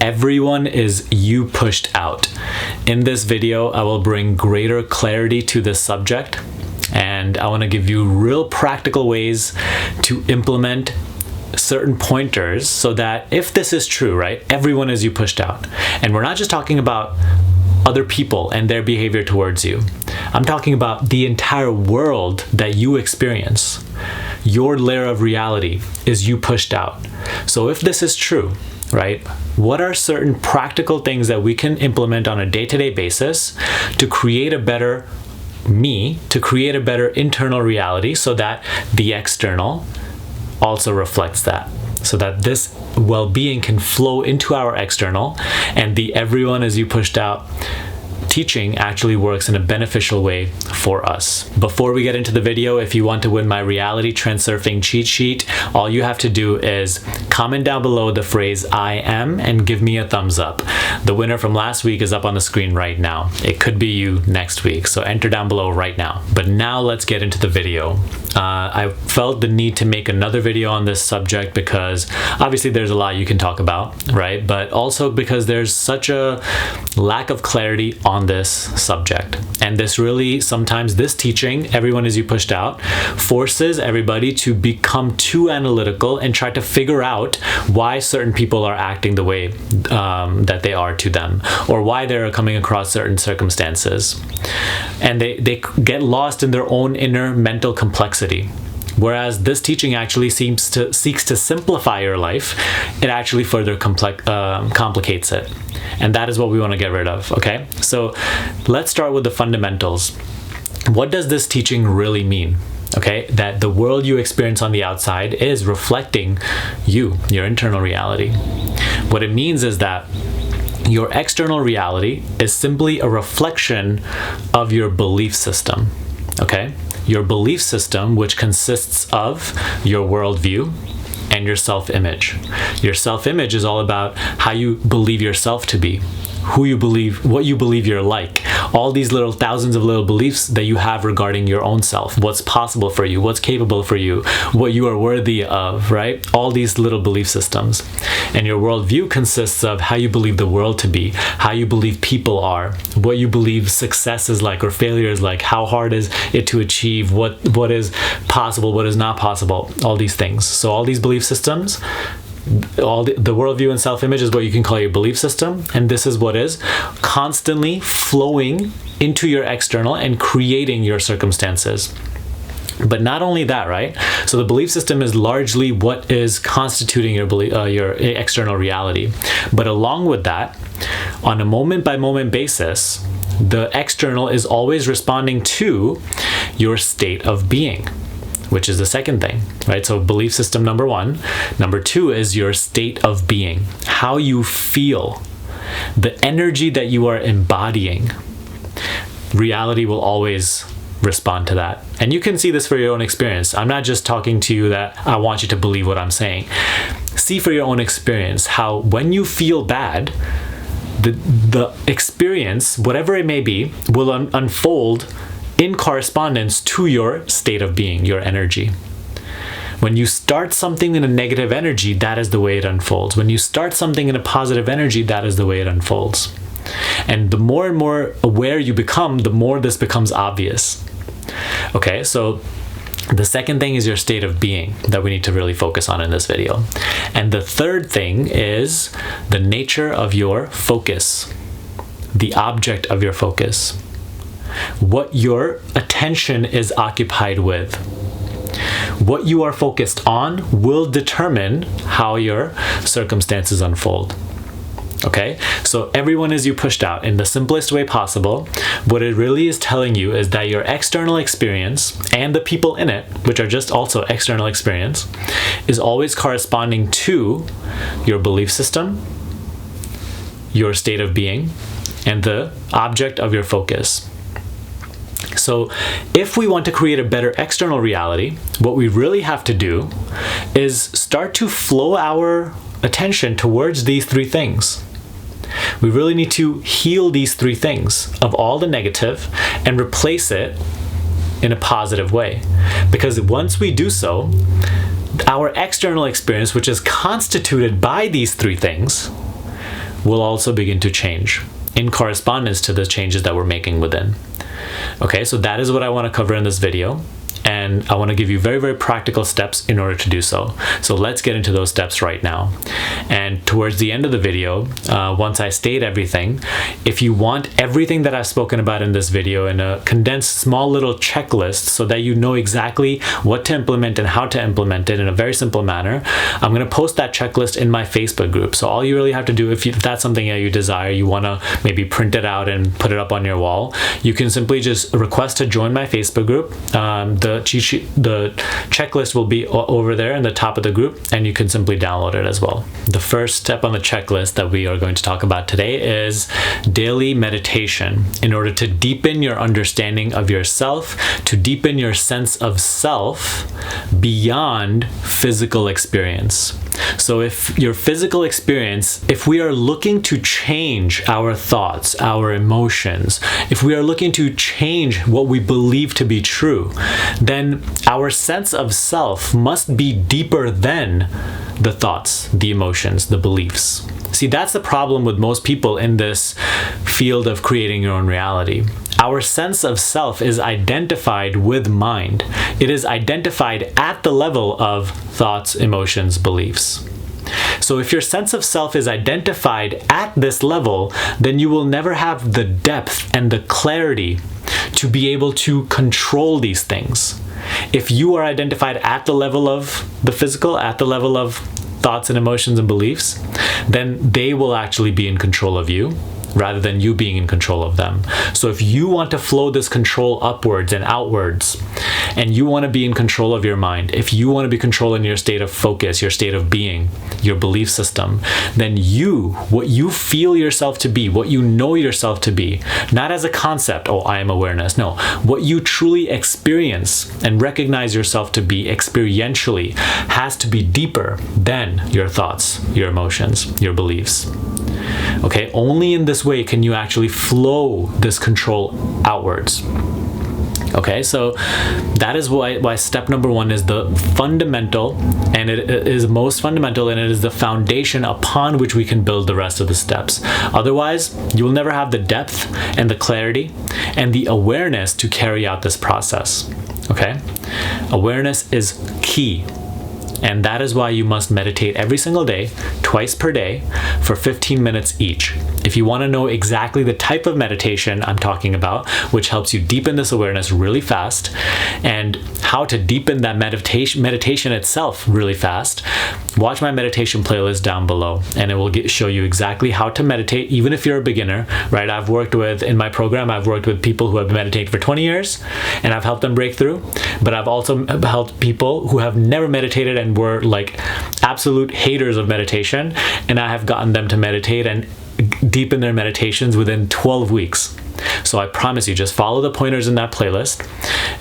Everyone is you pushed out. In this video, I will bring greater clarity to this subject, and I want to give you real practical ways to implement certain pointers so that if this is true, right, everyone is you pushed out. And we're not just talking about other people and their behavior towards you. I'm talking about the entire world that you experience. Your layer of reality is you pushed out. So if this is true, right, what are certain practical things that we can implement on a day-to-day basis to create a better me, to create a better internal reality so that the external also reflects that, so that this well-being can flow into our external, and the everyone is you pushed out teaching actually works in a beneficial way for us. Before we get into the video, if you want to win my reality transurfing cheat sheet, all you have to do is comment down below the phrase I am and give me a thumbs up. The winner from last week is up on the screen right now. It could be you next week, so enter down below right now. But now let's get into the video. I felt the need to make another video on this subject because obviously there's a lot you can talk about, right? But also because there's such a lack of clarity on this subject. And this really, sometimes this teaching, everyone is you pushed out, forces everybody to become too analytical and try to figure out why certain people are acting the way that they are to them, or why they're coming across certain circumstances. And they get lost in their own inner mental complexity. Whereas this teaching actually seeks to simplify your life, it actually further complicates it. And that is what we want to get rid of, okay? So let's start with the fundamentals. What does this teaching really mean? Okay, that the world you experience on the outside is reflecting you, your internal reality. What it means is that your external reality is simply a reflection of your belief system, okay? Your belief system, which consists of your worldview and your self-image. Your self-image is all about how you believe yourself to be, who you believe, what you believe you're like, all these little thousands of little beliefs that you have regarding your own self, what's possible for you, what's capable for you, what you are worthy of, right? All these little belief systems. And your worldview consists of how you believe the world to be, how you believe people are, what you believe success is like or failure is like, how hard is it to achieve, what is possible, what is not possible, all these things. So all these belief systems, all the worldview and self-image is what you can call your belief system, and this is what is constantly flowing into your external and creating your circumstances. But not only that, right? So the belief system is largely what is constituting your external reality. But along with that, on a moment-by-moment basis, the external is always responding to your state of being, which is the second thing, right? So belief system number one. Number two is your state of being, how you feel, the energy that you are embodying. Reality will always respond to that. And you can see this for your own experience. I'm not just talking to you that I want you to believe what I'm saying. See for your own experience how when you feel bad, the experience, whatever it may be, will unfold in correspondence to your state of being, your energy. When you start something in a negative energy, that is the way it unfolds. When you start something in a positive energy, that is the way it unfolds. And the more and more aware you become, the more this becomes obvious. Okay, so the second thing is your state of being that we need to really focus on in this video. And the third thing is the nature of your focus, the object of your focus. What your attention is occupied with. What you are focused on will determine how your circumstances unfold. Okay, so everyone is you pushed out in the simplest way possible. What it really is telling you is that your external experience and the people in it, which are just also external experience, is always corresponding to your belief system, your state of being, and the object of your focus. So if we want to create a better external reality, what we really have to do is start to flow our attention towards these three things. We really need to heal these three things of all the negative and replace it in a positive way. Because once we do so, our external experience, which is constituted by these three things, will also begin to change in correspondence to the changes that we're making within. Okay, so that is what I want to cover in this video. And I want to give you very, very practical steps in order to do so. So let's get into those steps right now. And towards the end of the video, once I state everything, if you want everything that I've spoken about in this video in a condensed small little checklist so that you know exactly what to implement and how to implement it in a very simple manner, I'm going to post that checklist in my Facebook group. So all you really have to do, if that's something that you desire, you want to maybe print it out and put it up on your wall, you can simply just request to join my Facebook group. The checklist will be over there in the top of the group, and you can simply download it as well. The first step on the checklist that we are going to talk about today is daily meditation in order to deepen your understanding of yourself, to deepen your sense of self beyond physical experience. So if your physical experience, if we are looking to change our thoughts, our emotions, if we are looking to change what we believe to be true, then our sense of self must be deeper than the thoughts, the emotions, the beliefs. See, that's the problem with most people in this field of creating your own reality. Our sense of self is identified with mind. It is identified at the level of thoughts, emotions, beliefs. So if your sense of self is identified at this level, then you will never have the depth and the clarity to be able to control these things. If you are identified at the level of the physical, at the level of thoughts and emotions and beliefs, then they will actually be in control of you rather than you being in control of them. So if you want to flow this control upwards and outwards, and you want to be in control of your mind, if you want to be controlling your state of focus, your state of being, your belief system, then what you feel yourself to be, what you know yourself to be, not as a concept, oh, I am awareness, no, what you truly experience and recognize yourself to be experientially has to be deeper than your thoughts, your emotions, your beliefs. Okay, only in this way can you actually flow this control outwards. Okay, so that is why step number one is the fundamental, and it is most fundamental, and it is the foundation upon which we can build the rest of the steps. Otherwise, you will never have the depth and the clarity and the awareness to carry out this process. Okay, awareness is key. And that is why you must meditate every single day, twice per day, for 15 minutes each. If you want to know exactly the type of meditation I'm talking about, which helps you deepen this awareness really fast, and how to deepen that meditation itself really fast, watch my meditation playlist down below, and it will show you exactly how to meditate, even if you're a beginner, right? In my program, I've worked with people who have been meditating for 20 years, and I've helped them break through, but I've also helped people who have never meditated and were like absolute haters of meditation, and I have gotten them to meditate and deepen their meditations within 12 weeks. So I promise you, just follow the pointers in that playlist.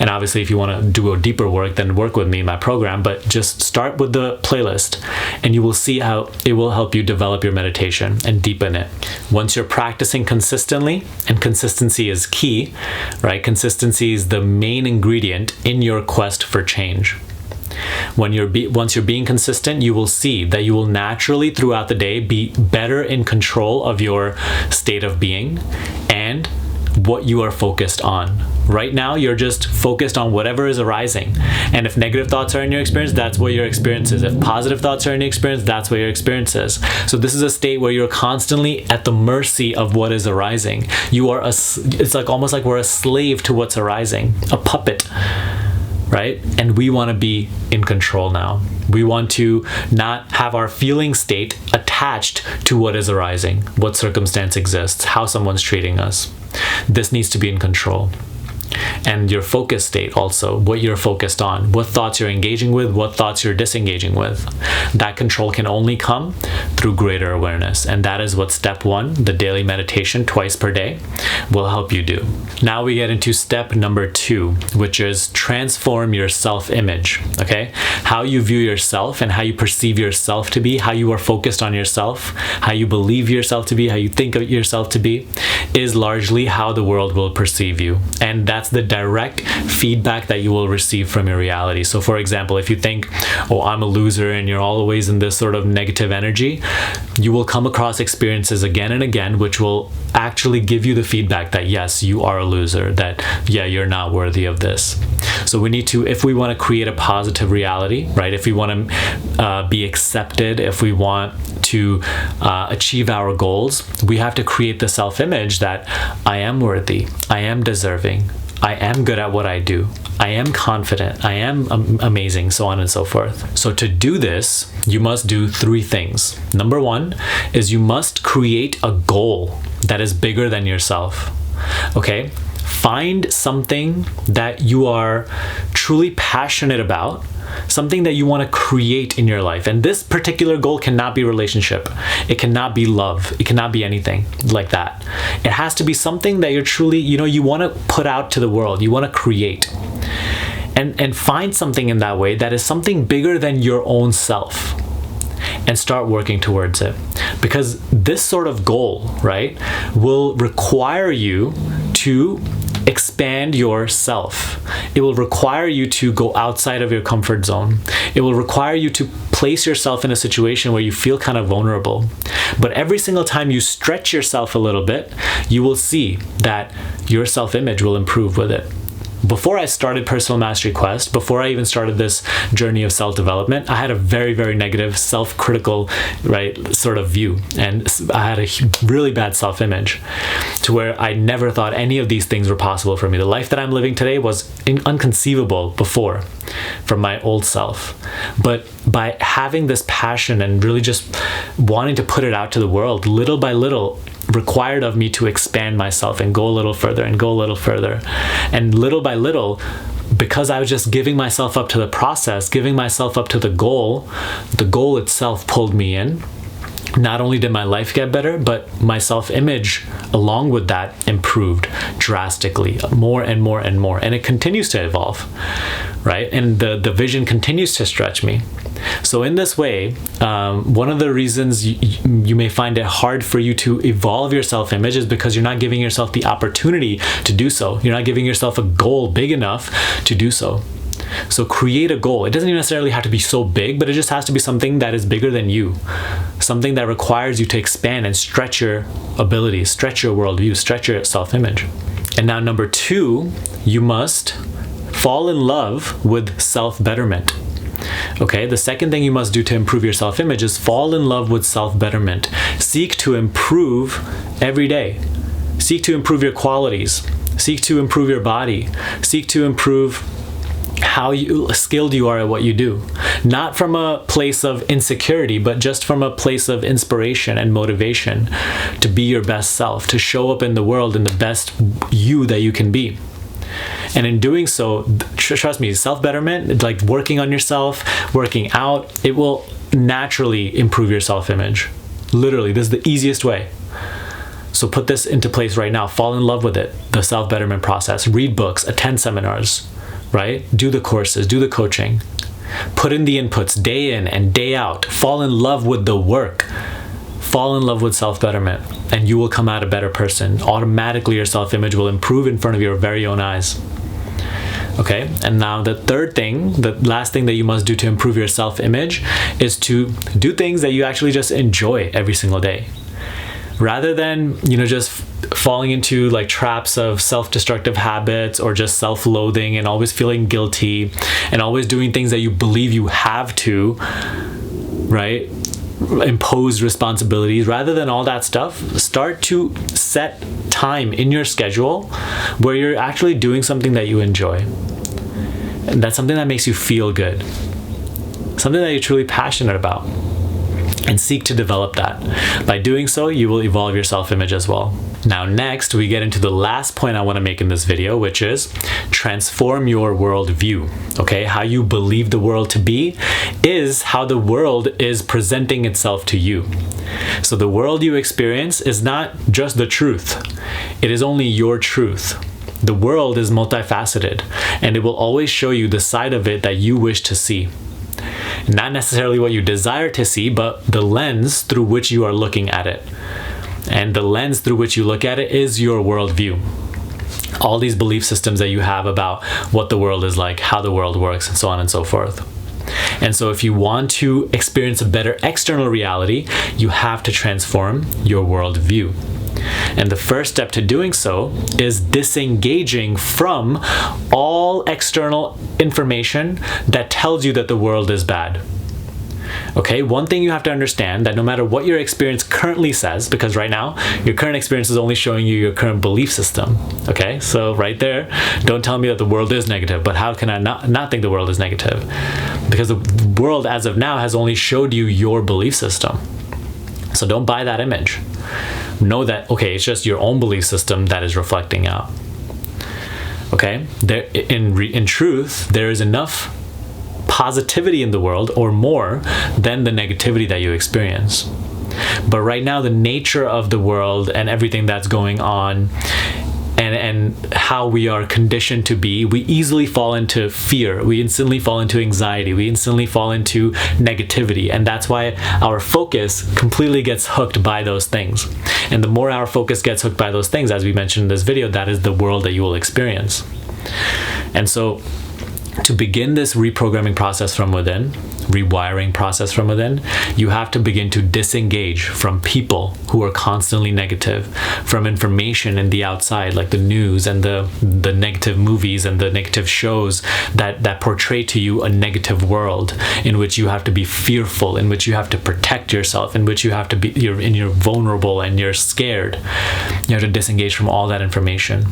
And obviously, if you want to do a deeper work, then work with me in my program. But just start with the playlist, and you will see how it will help you develop your meditation and deepen it. Once you're practicing consistently, and consistency is key, right? Consistency is the main ingredient in your quest for change. Once you're being consistent, you will see that you will naturally throughout the day be better in control of your state of being and what you are focused on. Right now, you're just focused on whatever is arising. And if negative thoughts are in your experience, that's what your experience is. If positive thoughts are in your experience, that's what your experience is. So this is a state where you're constantly at the mercy of what is arising. It's like almost like we're a slave to what's arising, a puppet. Right? And we want to be in control now. We want to not have our feeling state attached to what is arising, what circumstance exists, how someone's treating us. This needs to be in control. And your focus state also, what you're focused on, what thoughts you're engaging with, what thoughts you're disengaging with. That control can only come through greater awareness. And that is what step one, the daily meditation twice per day, will help you do. Now we get into step number two, which is transform your self-image, okay? How you view yourself and how you perceive yourself to be, how you are focused on yourself, how you believe yourself to be, how you think of yourself to be, is largely how the world will perceive you. And that's that's the direct feedback that you will receive from your reality. So for example, if you think, oh, I'm a loser, and you're always in this sort of negative energy, you will come across experiences again and again which will actually give you the feedback that yes, you are a loser, that yeah, you're not worthy of this. So we need to, if we want to create a positive reality, right, if we want to be accepted, if we want to achieve our goals, we have to create the self-image that I am worthy, I am deserving, I am good at what I do, I am confident, I am amazing, so on and so forth. So to do this, you must do 3 things. Number 1 is you must create a goal that is bigger than yourself. Okay? Find something that you are truly passionate about, something that you want to create in your life. And this particular goal cannot be relationship. It cannot be love. It cannot be anything like that. It has to be something that you're truly, you want to put out to the world. You want to create. And find something in that way that is something bigger than your own self, and start working towards it. Because this sort of goal, right, will require you to expand yourself. It will require you to go outside of your comfort zone. It will require you to place yourself in a situation where you feel kind of vulnerable. But every single time you stretch yourself a little bit, you will see that your self-image will improve with it. Before I started Personal Mastery Quest, before I even started this journey of self-development, I had a very, very negative, self-critical, right, sort of view. And I had a really bad self-image to where I never thought any of these things were possible for me. The life that I'm living today was inconceivable before from my old self. But by having this passion and really just wanting to put it out to the world, little by little, required of me to expand myself and go a little further and go a little further. And little by little, because I was just giving myself up to the process, giving myself up to the goal itself pulled me in. Not only did my life get better, but my self-image along with that improved drastically, more and more and more. And it continues to evolve, right? And the vision continues to stretch me. So in this way, one of the reasons you may find it hard for you to evolve your self-image is because you're not giving yourself the opportunity to do so. You're not giving yourself a goal big enough to do so. So create a goal. It doesn't even necessarily have to be so big, but it just has to be something that is bigger than you. Something that requires you to expand and stretch your abilities, stretch your worldview, stretch your self-image. And now number 2, you must fall in love with self-betterment. Okay, the second thing you must do to improve your self-image is fall in love with self-betterment. Seek to improve every day. Seek to improve your qualities. Seek to improve your body. Seek to improve how skilled you are at what you do. Not from a place of insecurity, but just from a place of inspiration and motivation to be your best self, to show up in the world in the best you that you can be. And in doing so, trust me, self-betterment, like working on yourself, working out, it will naturally improve your self-image. Literally, this is the easiest way. So put this into place right now. Fall in love with it, the self-betterment process. Read books, attend seminars, right? Do the courses, do the coaching. Put in the inputs day in and day out. Fall in love with the work. Fall in love with self-betterment, and you will come out a better person. Automatically, your self-image will improve in front of your very own eyes. Okay, and now the third thing, the last thing that you must do to improve your self-image is to do things that you actually just enjoy every single day. Rather than, just falling into like traps of self-destructive habits or just self-loathing and always feeling guilty and always doing things that you believe you have to, right? Impose responsibilities. Rather than all that stuff, start to set time in your schedule where you're actually doing something that you enjoy. And that's something that makes you feel good. Something that you're truly passionate about. And seek to develop that. By doing so, you will evolve your self-image as well. Now next, we get into the last point I want to make in this video, which is transform your worldview. Okay, how you believe the world to be is how the world is presenting itself to you. So the world you experience is not just the truth. It is only your truth. The world is multifaceted, and it will always show you the side of it that you wish to see. Not necessarily what you desire to see, but the lens through which you are looking at it. And the lens through which you look at it is your worldview. all these belief systems that you have about what the world is like, how the world works, and so on and so forth. And so if you want to experience a better external reality, you have to transform your worldview. And the first step to doing so is disengaging from all external information that tells you that the world is bad. Okay, one thing you have to understand, that no matter what your experience currently says, because right now your current experience is only showing you your current belief system. Okay, so right there, don't tell me that the world is negative. But how can I not think the world is negative? Because the world as of now has only showed you your belief system. So don't buy that image. Know that, okay, it's just your own belief system that is reflecting out. Okay, in truth, there is enough positivity in the world, or more, than the negativity that you experience. But right now, the nature of the world and everything that's going on, and how we are conditioned to be, we easily fall into fear. We instantly fall into anxiety. We instantly fall into negativity. And that's why our focus completely gets hooked by those things. And the more our focus gets hooked by those things, as we mentioned in this video, that is the world that you will experience. And so, to begin this reprogramming process from within, rewiring process from within, you have to begin to disengage from people who are constantly negative, from information in the outside, like the news and the negative movies and the negative shows that portray to you a negative world in which you have to be fearful, in which you have to protect yourself, in which you have to be, you're vulnerable and you're scared. You have to disengage from all that information.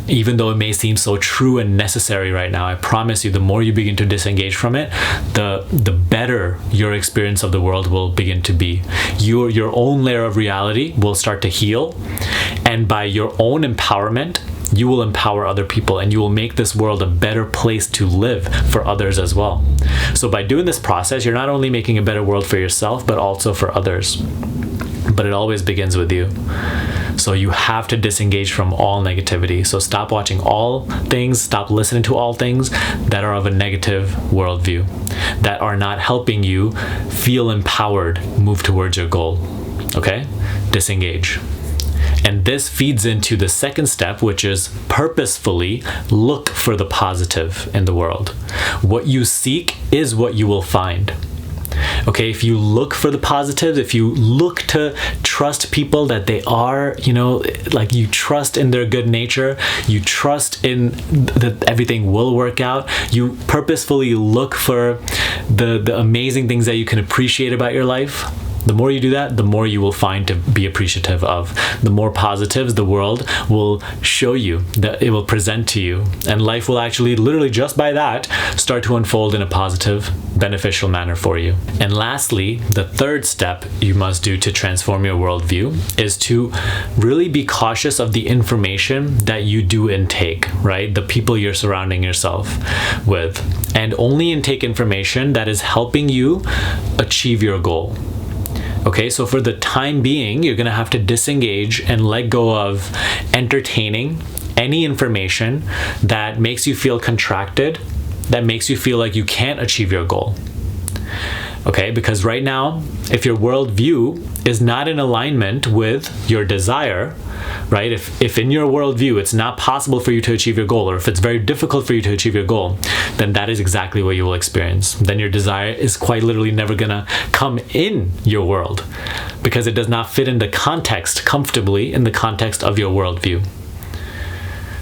Even though it may seem so true and necessary right now, I promise you, the more you begin to disengage from it, the better your experience of the world will begin to be. Your own layer of reality will start to heal, and by your own empowerment, you will empower other people, and you will make this world a better place to live for others as well. So by doing this process, you're not only making a better world for yourself, but also for others. But it always begins with you. So you have to disengage from all negativity. So stop watching all things, stop listening to all things that are of a negative worldview, that are not helping you feel empowered, move towards your goal. Okay? Disengage. And this feeds into the second step, which is purposefully look for the positive in the world. What you seek is what you will find. Okay, if you look for the positives, if you look to trust people that they are, like you trust in their good nature, you trust in that everything will work out, you purposefully look for the amazing things that you can appreciate about your life, the more you do that, the more you will find to be appreciative of. The more positives the world will show you, that it will present to you. And life will actually, literally just by that, start to unfold in a positive, beneficial manner for you. And lastly, the third step you must do to transform your worldview is to really be cautious of the information that you do intake, right? The people you're surrounding yourself with. And only intake information that is helping you achieve your goal. Okay, so for the time being, you're going to have to disengage and let go of entertaining any information that makes you feel contracted, that makes you feel like you can't achieve your goal. Okay, because right now, if your worldview is not in alignment with your desire, right? If in your worldview it's not possible for you to achieve your goal, or if it's very difficult for you to achieve your goal, then that is exactly what you will experience. Then your desire is quite literally never gonna come in your world, because it does not fit in the context, comfortably in the context of your worldview.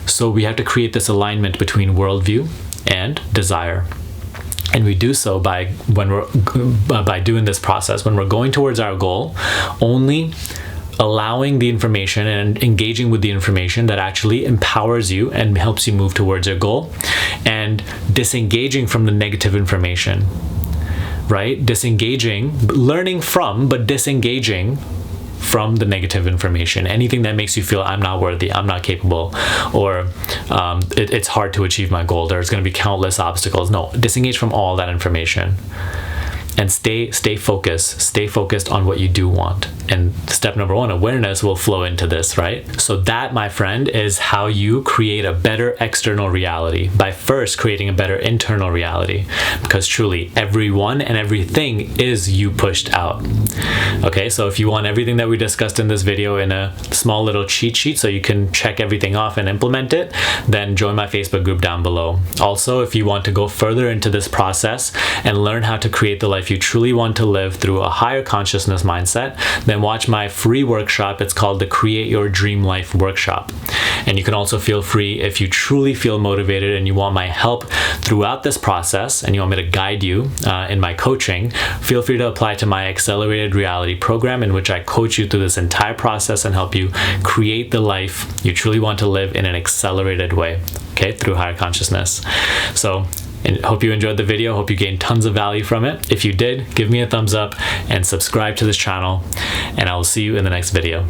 So we have to create this alignment between worldview and desire. And we do so by doing this process, when we're going towards our goal, only allowing the information and engaging with the information that actually empowers you and helps you move towards your goal, and disengaging from the negative information, right? Disengaging, learning from, but disengaging from the negative information. Anything that makes you feel I'm not worthy, I'm not capable, or it's hard to achieve my goal, there's going to be countless obstacles. No, disengage from all that information and stay focused on what you do want. And step number one, awareness, will flow into this, right? So that, my friend, is how you create a better external reality, by first creating a better internal reality. Because truly, everyone and everything is you pushed out. Okay, so if you want everything that we discussed in this video in a small little cheat sheet so you can check everything off and implement it, then join my Facebook group down below. Also, if you want to go further into this process and learn how to create the life you truly want to live through a higher consciousness mindset, then watch my free workshop. It's called the Create Your Dream Life Workshop. And you can also feel free, if you truly feel motivated and you want my help throughout this process and you want me to guide you in my coaching, feel free to apply to my Accelerated Reality program, in which I coach you through this entire process and help you create the life you truly want to live in an accelerated way, okay, through higher consciousness. So, and hope you enjoyed the video. Hope you gained tons of value from it. If you did, give me a thumbs up and subscribe to this channel, and I will see you in the next video.